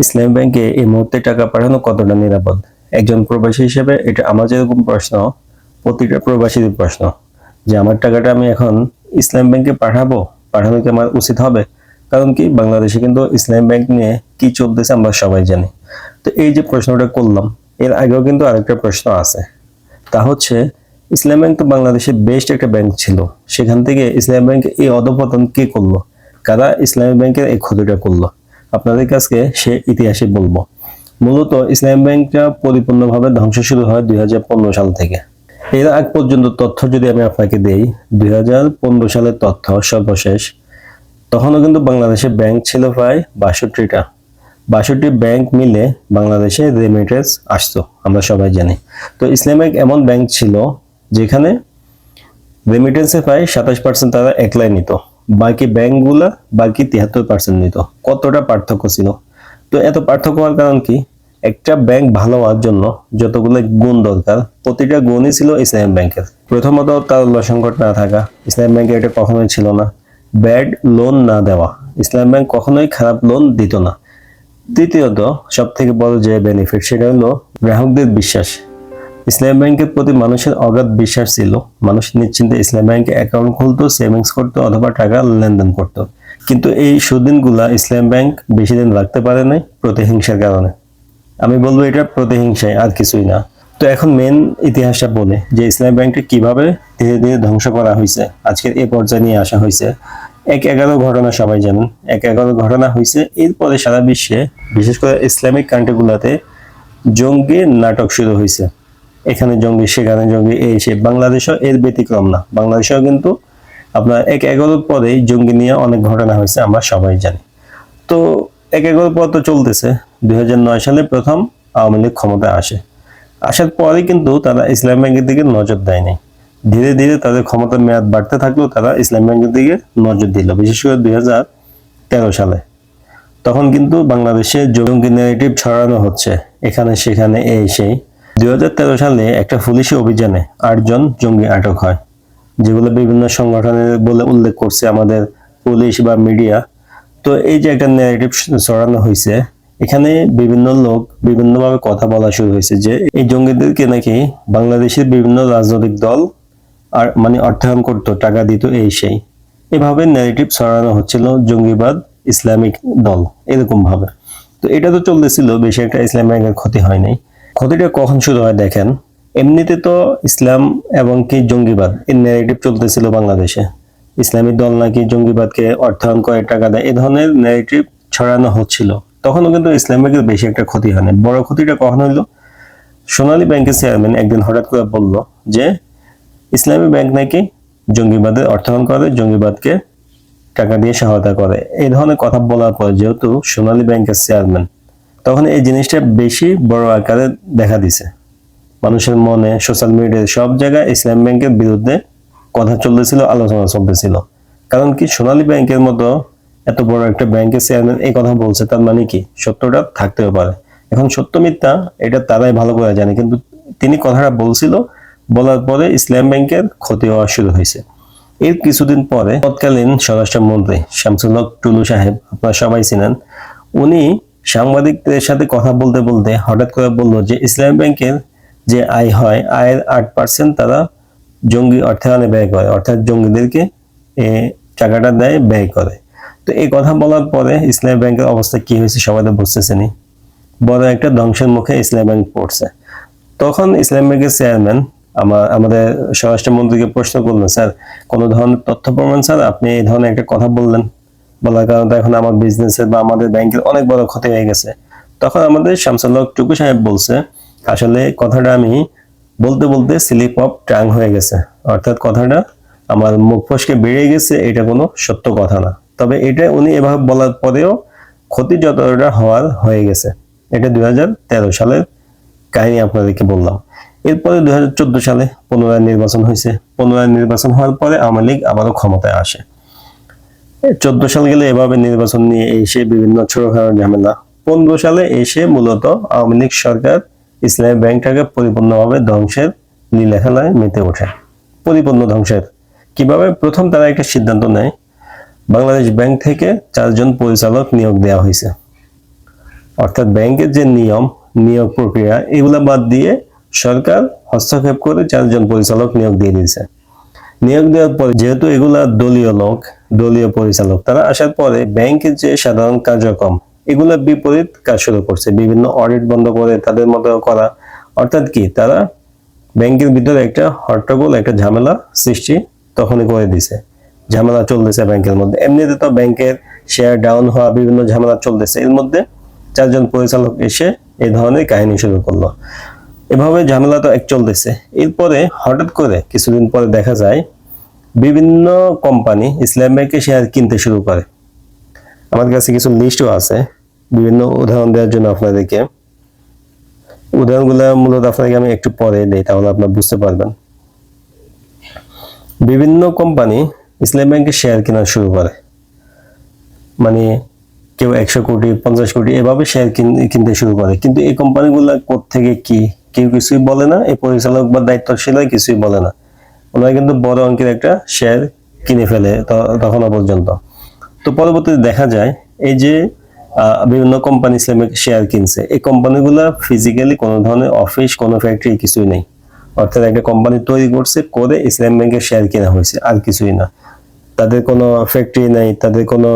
ইসলামী ব্যাংকে এই মুহূর্তে টাকা পাঠানো কতটা নিরাপদ? একজন প্রবাসী হিসেবে এটা আমার যেরকম প্রশ্ন, প্রতিটা প্রবাসীর প্রশ্ন যে আমার টাকাটা আমি এখন ইসলামী ব্যাংকে পাঠানো কি আমার উচিত হবে? কারণ কি, বাংলাদেশে কিন্তু ইসলামী ব্যাংক নিয়ে কি চলতেছে আমরা সবাই জানি। তো এই যে প্রশ্নটা করলাম, এর আগেও কিন্তু আরেকটা প্রশ্ন আছে, তা হচ্ছে ইসলামী ব্যাংক তো বাংলাদেশের বেস্ট একটা ব্যাংক ছিল, সেখান থেকে ইসলামী ব্যাংক এই অধঃপতন কে করলো? কারা ইসলামী ব্যাংকের এই ক্ষতিটা করলো? আপনাদের কাছে সে ইতিহাসে বলবো। মূলত ইসলামী ব্যাংকটা পরিপূর্ণভাবে ধ্বংস শুরু হয় 2015 সাল থেকে। এর আগ পর্যন্ত তথ্য যদি আমি আপনাকে দেই, 2015 সালের তথ্য সর্বশেষ, তখনও কিন্তু বাংলাদেশে ব্যাংক ছিল প্রায় 62টা। 62 ব্যাংক মিলে বাংলাদেশে রেমিটেন্স আসতো, আমরা সবাই জানি। তো ইসলামী ব্যাংক এমন ব্যাংক ছিল যেখানে রেমিটেন্সে প্রায় 27% তারা একলাই নিত, বাকি ব্যাংকগুলা বাকি 73% নিত। কতটা পার্থক্য ছিল! তো এত পার্থক্য হওয়ার কারণ কি? একটা ব্যাংক ভালো হওয়ার জন্য যতগুলো গুণ দরকার, প্রতিটা গুণই ছিল ইসলামী ব্যাংকের। প্রথমত, তারল্য সংকট না থাকা, ইসলামী ব্যাংকের এটা কখনোই ছিল না। ব্যাড লোন না দেওয়া, ইসলামী ব্যাংক কখনোই খারাপ লোন দিত না। তৃতীয়ত, সব থেকে বড় যে বেনিফিট, সেটা হলো গ্রাহকদের বিশ্বাস। ইসলামী ব্যাংকের প্রতি মানুষের অগাধ বিশ্বাস ছিল। মানুষ নিশ্চিন্তে ইসলামী ব্যাংকে অ্যাকাউন্ট খুলতো, সেভিংস করতো অথবা টাকা লেনদেন করতো। কিন্তু এই সুদিনগুলা ইসলামী ব্যাংক বেশি দিন রাখতে পারে নাই প্রতিহিংসার কারণে। আমি বলবো এটা প্রতিহিংসায়, আর কিছুই না। তো এখন মেন ইতিহাসটা বলে যে ইসলামী ব্যাংকটা কিভাবে ধীরে ধীরে ধ্বংস করা হয়েছে, আজকের এই পর্যায়ে নিয়ে আসা হয়েছে। 1/11 ঘটনা সবাই জানেন, 1/11 ঘটনা হয়েছে। এরপরে সারা বিশ্বে, বিশেষ করে ইসলামিক কান্ট্রিগুলোতে জঙ্গি নাটক শুরু হয়েছে। এখানে জঙ্গি, সেখানে জঙ্গি, এই সে। বাংলাদেশও এর ব্যতিক্রম না। বাংলাদেশেও কিন্তু আপনার 1/11 পরেই জঙ্গি নিয়ে অনেক ঘটনা হয়েছে, আমরা সবাই জানি। তো 1/11 পর তো চলতেছে। 2009 সালে প্রথম আওয়ামী লীগ ক্ষমতায় আসে। আসার পরে কিন্তু তারা ইসলাম ব্যাংকের দিকে নজর দেয় নাই। ধীরে ধীরে তাদের ক্ষমতার মেয়াদ বাড়তে থাকলেও তারা ইসলাম ব্যাংকের দিকে নজর দিল, বিশেষ করে 2013 সালে। তখন কিন্তু বাংলাদেশে জঙ্গি ন্যারেটিভ ছড়ানো হচ্ছে এখানে সেখানে, এই সেই। 2013 সালে একটা পুলিশি অভিযানে 8 জন জঙ্গি আটক হয়, যেগুলো বিভিন্ন সংগঠনের বলে উল্লেখ করছে আমাদের পুলিশ বা মিডিয়া। তো এই যে একটা ন্যারেটিভ ছড়ানো হয়েছে, এখানে বিভিন্ন লোক বিভিন্নভাবে কথা বলা শুরু হয়েছে যে এই জঙ্গিদেরকে নাকি বাংলাদেশের বিভিন্ন রাজনৈতিক দল আর মানে অর্থায়ন করতো, টাকা দিত, এই সেই। এভাবে ন্যারেটিভ ছড়ানো হচ্ছিল জঙ্গিবাদ, ইসলামিক দল, এরকম ভাবে। তো এটা তো চলতেছিল, বেশি একটা ইসলাম ব্যাংকের ক্ষতি হয় নাই। ক্ষতিটা কখন শুরু হয় দেখেন। এমনিতে তো ইসলাম এবং কি জঙ্গিবাদ এর ন্যারেটিভ চলতেছিল বাংলাদেশে। ইসলামী দল নাকি জঙ্গিবাদকে অর্থায়ন করে, টাকা দেয়, এ ধরনের ন্যারেটিভ ছড়ানো হচ্ছিল। তখনও কিন্তু ইসলাম ব্যাংকের বেশি একটা ক্ষতি হয়নি। বড় ক্ষতিটা কখন হইলো? সোনালী ব্যাংকের চেয়ারম্যান একদিন হঠাৎ করে বলল যে ইসলামী ব্যাংক নাকি জঙ্গিবাদের অর্থায়ন করে, জঙ্গিবাদকে টাকা দিয়ে সহায়তা করে। এই ধরনের কথা বলার পর, যেহেতু সোনালী ব্যাংকের চেয়ারম্যান, তখন এই জিনিসটা বেশি বড় আকারে দেখা দিছে। মানুষের মনে, সোশ্যাল মিডিয়ায়, সব জায়গায় ইসলাম ব্যাংকের বিরুদ্ধে কথা চলতেছিল, আলোচনা চলতেছিল। কারণ কি, সোনালী ব্যাংকের মতো এত বড় একটা ব্যাংকের চেয়ারম্যান এই কথা বলছে, তার মানে কি সত্যটা থাকতেও পারে। এখন সত্য মিথ্যা এটা তারাই ভালো করে জানে, কিন্তু তিনি কথাটা বলছিল, বলার পরে ইসলাম ব্যাংকের ক্ষতি হওয়া শুরু হয়েছে। এর কিছুদিন পরে তৎকালীন স্বরাষ্ট্রমন্ত্রী শামসুল হক টুলু সাহেব, আপনারা সবাই চিনেন, উনি সাংবাদিকদের সাথে কথা বলতে বলতে হঠাৎ করে বলল যে ইসলামী ব্যাংকের যে আয় হয়, আয়ের 8% তারা জঙ্গি অর্থায়নে ব্যয় করে, অর্থাৎ জঙ্গিদেরকে টাকাটা দেয়, ব্যয় করে। তো এই কথা বলার পরে ইসলামী ব্যাংকের অবস্থা কি হয়েছে সবাই তো বুঝতেছেনি। বড় একটা ধ্বংসের মুখে ইসলামী ব্যাংক পড়ছে। তখন ইসলামী ব্যাংকের চেয়ারম্যান আমাদের স্বরাষ্ট্রমন্ত্রীকে প্রশ্ন করলেন, স্যার কোনো ধরনের তথ্য প্রমাণ স্যার, আপনি এই ধরনের একটা কথা বললেন, বলার কারণে এখন আমার বিজনেসের বা আমাদের ব্যাংকের অনেক বড় ক্ষতি হয়ে গেছে। তখন আমাদের শামসুল হক টুকু সাহেব বলছে, আসলে কথাটা আমি বলতে বলতে স্লিপ অফ টাং হয়ে গেছে, অর্থাৎ কথাটা আমার মুখ ফসকে বেরিয়ে গেছে, এটা কোনো সত্য কথা না। তবে এটা উনি এভাবে বলার পরেও ক্ষতি যতটা হওয়ার হয়ে গেছে। এটা 2013 সালের কাহিনী আপনাদেরকে বললাম। এরপরে 2014 সালে পুনরায় নির্বাচন হয়েছে। পুনরায় নির্বাচন হওয়ার পরে আওয়ামী লীগ আবারও ক্ষমতায় আসে। 14 সাল গেলে এভাবে নির্বাচন নিয়ে এসে বিভিন্ন ছোটখাটো ঝামেলা। 15 সালে এসে মূলত আওয়ামী লীগ সরকার ইসলামী ব্যাংকটাকে পরিপূর্ণভাবে ধ্বংসের লীলাখেলায় মেতে ওঠে। পরিপূর্ণ ধ্বংসের কিভাবে? প্রথম তারা একটা সিদ্ধান্ত নেয়, বাংলাদেশ ব্যাংক থেকে 4 জন পরিচালক নিয়োগ দেওয়া হয়েছে। অর্থাৎ ব্যাংকের যে নিয়োগ প্রক্রিয়া এগুলা বাদ দিয়ে সরকার হস্তক্ষেপ করে 4 জন পরিচালক নিয়োগ দিয়ে দিয়েছে। নিয়োগ দেওয়ার পরে যেহেতু এগুলা দলীয় পরিচালক, তারা আসার পরে ব্যাংকের যে সাধারণ কার্যক্রম এগুলা বিপরীত কাজ শুরু করছে, বিভিন্ন অডিট বন্ধ করে তাদের মতো করা। অর্থাৎ কি, তারা ব্যাংকের ভিতরে একটা হট্টগোল, একটা ঝামেলা সৃষ্টি তখনই করে দিছে। ঝামেলা চলতেছে ব্যাংকের মধ্যে, এমনিতে তো ব্যাংকের শেয়ার ডাউন হওয়া, বিভিন্ন ঝামেলা চলতেছে, এর মধ্যে 4 জন পরিচালক এসে এই ধরনের কাহিনী শুরু করলো। এভাবে ঝামেলা তো চলতেছে। এরপরে হঠাৎ করে কিছুদিন পরে দেখা যায় বিভিন্ন কোম্পানি ইসলাম ব্যাংকে শেয়ার কিনতে শুরু করে। আমার কাছে কিছু লিস্টও আছে বিভিন্ন উদাহরণ দেওয়ার জন্য আপনাদেরকে। উদাহরণগুলো মূলত আপনাকে আমি একটু পরে দেই, তাহলে আপনারা বুঝতে পারবেন। বিভিন্ন কোম্পানি ইসলাম ব্যাংকে শেয়ার কেনা শুরু করে, মানে কেউ 100 কোটি 50 কোটি এভাবে শেয়ার কিনতে শুরু করে। কিন্তু এই কোম্পানিগুলো কোত্থেকে কি কেউ কিছুই বলে না, এই পরিচালক বা দায়িত্বশীলরা কিছুই বলে না। ওনারা কিন্তু বড় অঙ্কের একটা শেয়ার কিনে ফেলে তখনও পর্যন্ত। তো পরবর্তীতে দেখা যায় এই যে বিভিন্ন কোম্পানি ইসলামিক শেয়ার কিনছে, এই কোম্পানিগুলো ফিজিক্যালি কোনো ধরনের অফিস, কোনো ফ্যাক্টরি কিছুই নেই। অর্থাৎ একটা কোম্পানি তৈরি করে ইসলাম ব্যাংকের শেয়ার কেনা হয়েছে, আর কিছুই না। তাদের কোনো ফ্যাক্টরি নাই, তাদের কোনো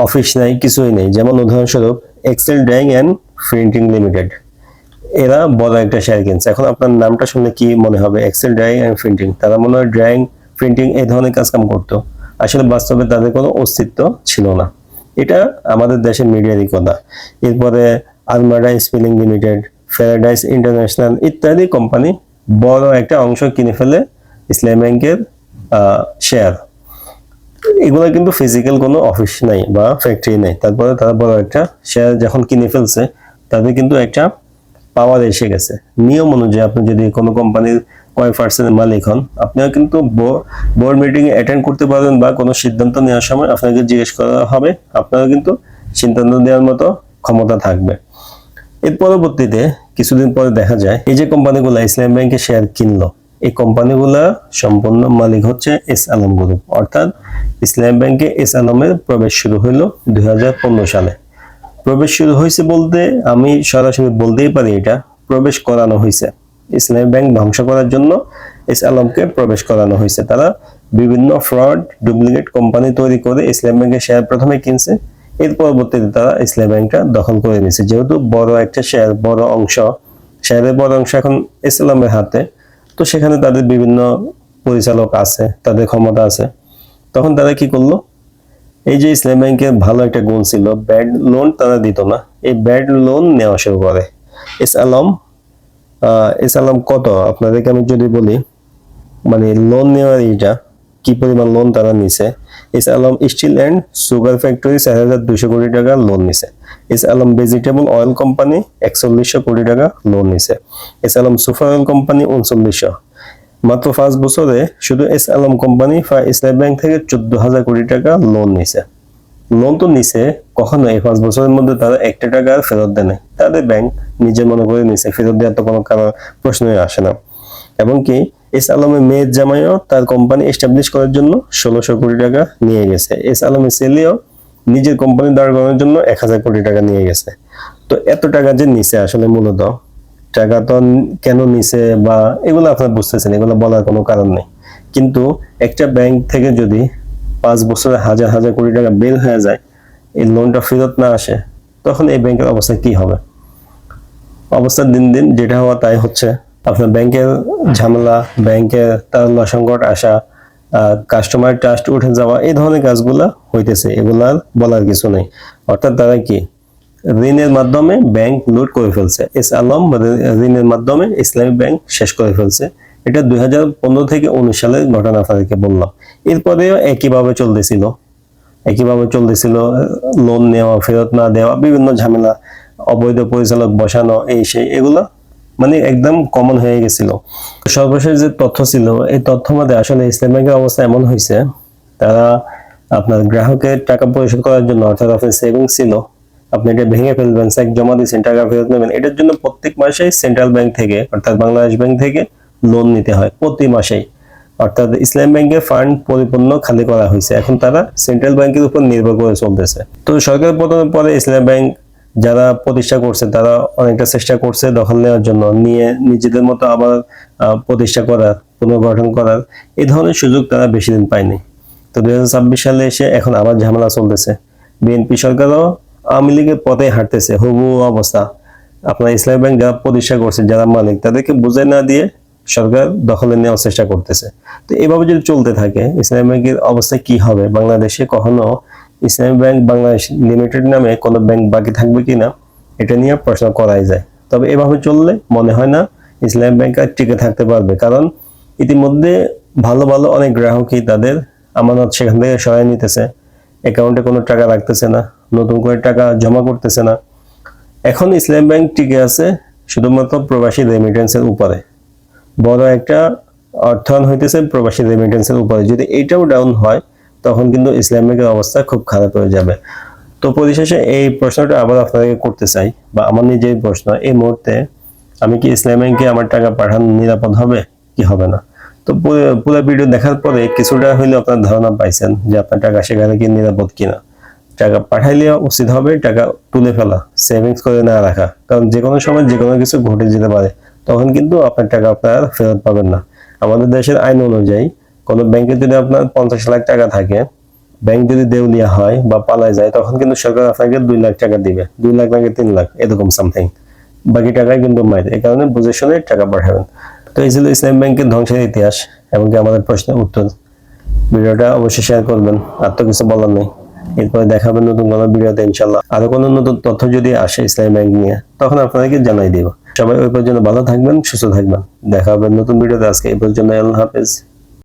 অফিস নাই, কিছুই নেই। যেমন উদাহরণস্বরূপ Excel Drying and Printing Limited, এরা বড় একটা শেয়ার কিনছে। এখন আপনার নামটা শুনলে কি মনে হবে? এক্সেল ড্রাইং অ্যান্ড প্রিন্টিং, তারা মনে হয় ড্রাইং প্রিন্টিং এই ধরনের কাজ কাম করতো। আসলে বাস্তবে তাদের কোনো অস্তিত্ব ছিল না। এটা আমাদের দেশের মিডিয়ারই কথা। এরপরে আলমারা স্পিনিং লিমিটেড, প্যারাডাইস ইন্টারন্যাশনাল ইত্যাদি কোম্পানি বড় একটা অংশ কিনে ফেলে ইসলাম ব্যাংকের শেয়ার। এগুলো কিন্তু ফিজিক্যাল কোনো অফিস নাই বা ফ্যাক্টরি নাই, তারপরে তারা বড় একটা শেয়ার যখন কিনে ফেলছে, তাদের কিন্তু একটা পাওয়ার এসে গেছে। নিয়ম অনুযায়ী আপনি যদি কোনো কোম্পানির কয় পার্সেন্টের মালিক হন, আপনিও কিন্তু বোর্ড মিটিং এ অ্যাটেন্ড করতে পারবেন, বা কোনো সিদ্ধান্ত নেওয়ার সময় আপনাকে জিজ্ঞেস করা হবে, আপনারও কিন্তু সিদ্ধান্ত নেওয়ার মতো ক্ষমতা থাকবে। এর পরবর্তীতে কিছুদিন পরে দেখা যায় এই যে কোম্পানিগুলো ইসলাম ব্যাংকে শেয়ার কিনলো, এই কোম্পানিগুলা সম্পূর্ণ মালিক হচ্ছে এস আলম গ্রুপ। অর্থাৎ ইসলাম ব্যাংকে এস আলমের প্রবেশ শুরু হলো 2015 সালে। প্রবেশ শুরু হয়েছে বলতে আমি সরাসরি বলতেই পারি এটা প্রবেশ করানো হয়েছে। ইসলামী ব্যাংক ধ্বংস করার জন্য এস আলমকে প্রবেশ করানো হয়েছে। তারা বিভিন্ন ফ্রড, ডুপ্লিকেট কোম্পানি তৈরি করে ইসলাম ব্যাংকের শেয়ার প্রথমে কিনছে, এর পরবর্তীতে তারা ইসলামী ব্যাংকটা দখল করে নিয়েছে। যেহেতু বড় একটা শেয়ার, শেয়ারের বড় অংশ এখন এস আলমের হাতে, তো সেখানে তাদের বিভিন্ন পরিচালক আছে, তাদের ক্ষমতা আছে। তখন তারা কি করলো, এই যে ইসলাম ব্যাংকের ভালো একটা গুণ ছিল, ব্যাড লোন তারা দিত না, এই ব্যাড লোন নেওয়া শুরু করে এস আলম। কত আপনাদেরকে আমি যদি বলি, মানে লোন নেওয়ার এইটা কি পরিমাণ লোন তারা নিছে। S Alam steel and sugar factory 4200 কোটি টাকা লোন নিছে। S Alam vegetable oil company 4100 কোটি টাকা লোন নিছে। S Alam super oil company 3900। মাত্র 5 বছরে শুধু এস আলম কোম্পানি ইসলাম ব্যাংক থেকে 14,000 কোটি টাকা লোন নিছে। লোন তো নিছে, কখনো এই 5 বছরের মধ্যে তারা একটা টাকা আর ফেরত দেয় নাই। তাদের ব্যাংক নিজের মনে করে নিছে, ফেরত দেওয়ার তো কোনো কারণ প্রশ্নই আসে না। এবং কি এস আলমের মেয়ের জামাইও তার কোম্পানি এস্টাবলিশ করার জন্য 1600 কোটি টাকা নিয়ে গেছে। এস আলমের ছেলেও নিজের কোম্পানি দাঁড় করানোর জন্য 1000 কোটি টাকা নিয়ে গেছে। তো এত টাকা যে নিছে, আসলে মূলত টাকা তো কেন নিছে বা এগুলো আপনারা বুঝতেছেন, এগুলো বলার কোনো কারণ নেই। কিন্তু একটা ব্যাংক থেকে যদি 5 বছরে হাজার হাজার কোটি টাকা বের হয়ে যায়, এই লোনটা ফেরত না আসে, তখন এই ব্যাংকের অবস্থা কি হবে? অবস্থা দিন দিন যেটা হওয়া তাই হচ্ছে। আপনার ব্যাংকের ঝামেলা, ব্যাংকের তারল্য সংকট আসা, কাস্টমার ট্রাস্ট উঠে যাওয়া, এই ধরনের কাজগুলা হইতেছে। এগুলার বলার কিছু নেই। অর্থাৎ তারা কি ঋণের মাধ্যমে ব্যাংক লুট করে ফেলছে। এস আলম ঋণের মাধ্যমে ইসলামী ব্যাংক শেষ করে ফেলছে। এটা 2015 থেকে 19 সালের ঘটনা আপনাদেরকে বললাম। এরপরেও একইভাবে চলতেছিল, লোন নেওয়া, ফেরত না দেওয়া, বিভিন্ন ঝামেলা, অবৈধ পরিচালক বসানো, এই সেই, এগুলো মানে একদম কমন হয়ে গেছিল। সর্বশেষ যে তথ্য ছিল, এই তথ্য মধ্যে আসলে ইসলাম ব্যাংকের অবস্থা এমন হয়েছে, তারা আপনার গ্রাহকের টাকা পরিশোধ করার জন্য, অর্থাৎ আপনার সেভিংস ছিল, আপনি এটা ভেঙে ফেলবেন, চেক জমা দিয়েছেন, টাকা ফেরত নেবেন, এটার জন্য প্রত্যেক মাসেই সেন্ট্রাল ব্যাংক থেকে, অর্থাৎ বাংলাদেশ ব্যাংক থেকে লোন নিতে হয় প্রতি মাসেই। অর্থাৎ ইসলাম ব্যাংকের ফান্ড পরিপূর্ণ খালি করা হয়েছে। এখন তারা সেন্ট্রাল ব্যাংকের উপর নির্ভর করে চলতেছে। তো সরকার পতনের পরে ইসলাম ব্যাংক যারা প্রতিষ্ঠা করছে তারা অনেকটা চেষ্টা করছে দখল নেওয়ার জন্য, নিয়ে নিজেদের মতো আবার প্রতিষ্ঠা করার, পুনর্গঠন করার, এই ধরনের সুযোগ তারা বেশি দিন পায়নি। তো 2026 সালে এসে এখন আবার ঝামেলা চলতেছে। বিএনপি সরকারও আওয়ামী লীগের পথে হাঁটতেছে, হুবহু অবস্থা। আপনার ইসলামী ব্যাংক যারা প্রতিষ্ঠা করছে, যারা মালিক, তাদেরকে বুঝাই না দিয়ে সরকার দখলে নেওয়ার চেষ্টা করতেছে। তো এভাবে যদি চলতে থাকে ইসলামী ব্যাংকের অবস্থা কি হবে? বাংলাদেশে কখনো ইসলামী ব্যাংক বাংলাদেশ লিমিটেড নামে কোনো ব্যাংক বাকি থাকবে কিনা, এটা নিয়ে প্রশ্ন করাই যায়। তবে এভাবে চললে মনে হয় না ইসলামী ব্যাংক আর টিকে থাকতে পারবে, কারণ ইতিমধ্যে ভালো ভালো অনেক গ্রাহকই তাদের আমানত সেখান থেকে সরাই নিতেছে, অ্যাকাউন্টে কোনো টাকা রাখতেছে না, নতুন করে টাকা জমা করতেছে না। এখন ইসলামী ব্যাংক টিকে আছে শুধুমাত্র প্রবাসী রেমিটেন্সের উপরে। বড় একটা অর্থায়ন হইতেছে প্রবাসী রেমিটেন্সের উপরে। যদি এইটাও ডাউন হয় তখন কিন্তু ইসলামী ব্যাংকের অবস্থা খুব খারাপ হয়ে যাবে। তো পরিশেষে এই প্রশ্নটা আবার আপনাদেরকে করতে চাই, বা আমার নিজের প্রশ্ন, এই মুহূর্তে আমি কি ইসলামী ব্যাংকে আমার টাকা পাঠানো নিরাপদ হবে কি হবে না? তো পুরো ভিডিও দেখার পরে কিছুটা হইলেও আপনার ধারণা পাইছেন যে আপনার টাকা সেখানে কি নিরাপদ কিনা। টাকা পাঠাইলে উচিত হবে টাকা তুলে ফেলা, সেভিংস করে না রাখা, কারণ যে কোনো সময় যে কোনো কিছু ঘটে যেতে পারে, তখন কিন্তু আপনার টাকা আপনার ফেরত পাবেন না। আমাদের দেশের আইন অনুযায়ী কোনো ব্যাংকে যদি আপনার 50 লাখ টাকা থাকে, ব্যাংক যদি দেউলিয়া হয় বা পালায় যায়, তখন কিন্তু সরকার আপনাকে 2 লাখ টাকা দিবে, 2 লাখ নাকি 3 লাখ এরকম সামথিং। বাকি টাকায় কিন্তু মাইর, এই কারণে বুঝে শুনে টাকা পাঠাবেন। তো এই ছিল ইসলামী ব্যাংকের ধ্বংসের ইতিহাস এমনকি আমাদের প্রশ্নের উত্তর। ভিডিওটা অবশ্যই শেয়ার করবেন, আর তো কিছু বলার নেই। এরপরে দেখাবেন নতুন কোনো ভিডিওতে ইনশাল্লাহ। আরো কোনো নতুন তথ্য যদি আসে ইসলামী ব্যাংক নিয়ে, তখন আপনাদেরকে জানাই দিব। সবাই ওই পর্যন্ত ভালো থাকবেন, সুস্থ থাকবেন। দেখা হবে নতুন ভিডিওতে। আজকে এই পর্যন্ত, আল্লাহ হাফেজ।